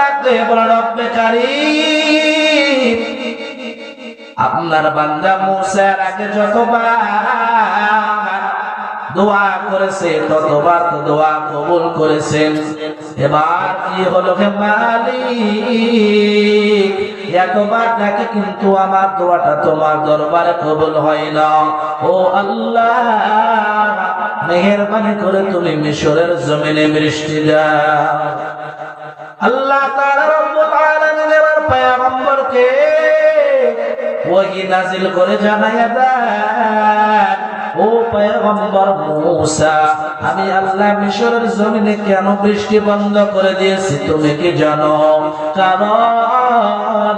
ডাক দিয়ে বলেন রব্বে কারীম আপনার বান্দা মুসার আগে যতবার দোয়া করেছে ততবার তো দোয়া কবুল করেছেন এবার কি হলো হে মালিক এতবার ডাকে কিন্তু আমার দোয়াটা তোমার দরবারে কবুল হয় না ও আল্লাহ মেহেরবানি করে তুমি মিশরের জমিনে বৃষ্টি দাও আল্লাহ তাআলা রব্বুল আলামিন এবার পয়গম্বরকে ওহী নাযিল করে জানায়া দেন ও পয়গম্বর মূসা আমি আল্লাহ মিশরের জমিনে কেন বৃষ্টি বন্ধ করে দিয়েছি তুমি কি জানো কারণ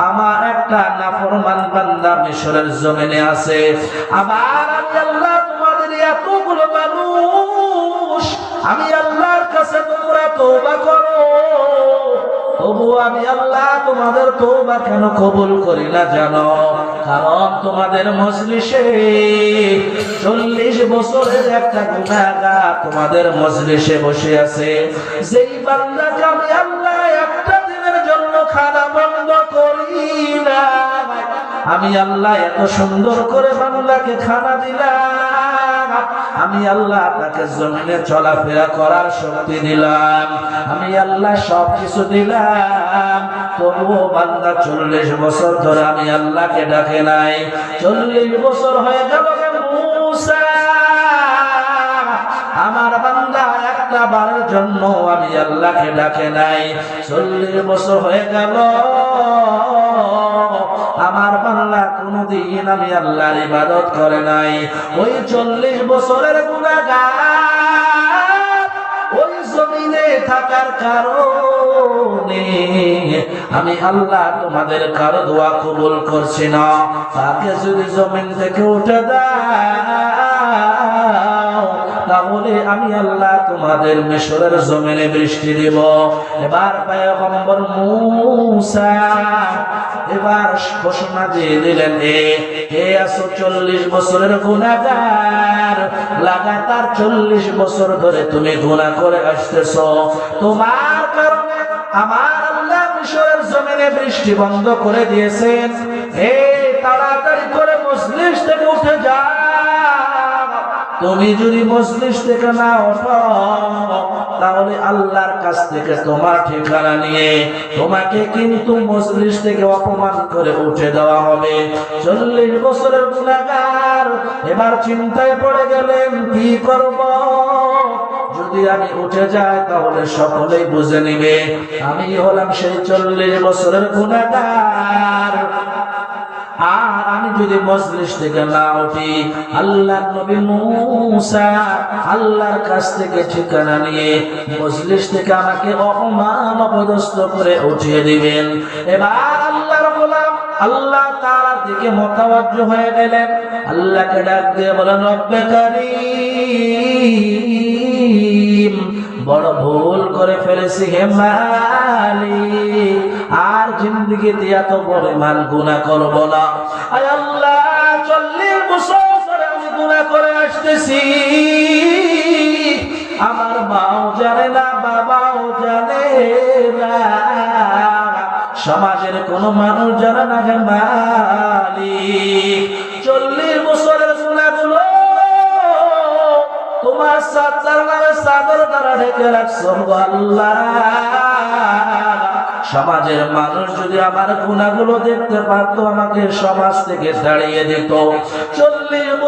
আমার একটা নাফরমান বান্দা মিশরের জমিনে আছে আবার আমি আল্লাহ তোমাদের এতগুলো মানুষ আমি আল্লাহর কাছে তোমরা তওবা করো তবু আমি আল্লাহ তোমাদের তওবা কেন কবুল করি না জানো কারণ তোমাদের মজলিসে 40 বছরের একটা গুনাহগার তোমাদের মজলিসে বসে আছে যেই বান্দাকে আমি আল্লাহ একটা দিনের জন্য খানা বন্ধ করি না আমি আল্লাহ এত সুন্দর করে বান্দাকে খানা দিলাম আমি আল্লাহ তাকে জমিনে চলাফেরা করার শক্তি দিলাম আমি আল্লাহ সবকিছু দিলাম তবুও বান্দা 40 বছর ধরে আমি আল্লাহকে ডাকে নাই 40 বছর হয়ে গেল মূসা আমার বান্দা একটা বারের জন্য আমি আল্লাহকে ডাকে নাই 40 বছর হয়ে গেল আমার বান্দা কোনদিন আমি আল্লাহর ইবাদত করে নাই ওই 40 বছরের গুনাহগার ওই জমিনে থাকার কারণে আমি আল্লাহ তোমাদের কারো দোয়া কবুল করছি না তাকে যদি জমিন থেকে উঠে দাও তাহলে আমি আল্লাহ তোমাদের মিশরের জমিনে বৃষ্টি দেব এবার পয়গম্বর মূসা এবার ঘোষণা দিয়ে দিলেন হে আসো 40 বছরের গুনাহগার লাগাতার 40 বছর ধরে তুমি গুনাহ করে আসতেছো তোমার কারণে আমার আল্লাহ মিশরের জমিনে বৃষ্টি বন্ধ করে দিয়েছেন তাড়াতাড়ি করে মজলিস থেকে উঠে যাও তুমি যদি মজলিস থেকে না ওঠো তাহলে আল্লাহর কাছ থেকে তোমার ঠিকানা নিয়ে তোমাকে কিন্তু মজলিস থেকে অপমান করে উঠে দেওয়া হবে 40 বছরের গুনাহগার এবার চিন্তায় পড়ে গেলেন কি করব যদি আমি উঠে যাই তাহলে সকলেই বুঝে নিবে আমি হলাম সেই 40 বছরের গুনাহগার আর আমি যদি মজলিস থেকে না উঠি আল্লাহর নবী মূসা আল্লাহর কাছ থেকে ঠিকানা নিয়ে মজলিস থেকে আমাকে অপমান অপদস্থ করে উঠিয়ে দিবেন এবার আল্লাহর গোলাম আল্লাহ তাআলার দিকে মুতাওয়াজ্জহ হয়ে গেলেন আল্লাহকে ডাক দিয়ে বলেন রব্বে কারীম বড় ভুল করে ফেলেছি হে মালিক আর জিন্দেগিতে এত পরিমাণ গুনাহ করব না আয় আল্লাহ 40 বছর ধরে আমি গুনাহ করে আসতেছি আমার মাও জানে না বাবাও জানে না সমাজের কোনো মানুষ জানে না হে মালিক 40 বছরের গুনাহগুলো তোমার সাতার নামে সাদর দ্বারা ঢেকে রাখছো আল্লাহ সমাজের মানুষ যদি আমার গুনাহগুলো দেখতে পারতো আমাকে সমাজ থেকে তাড়িয়ে দিত 40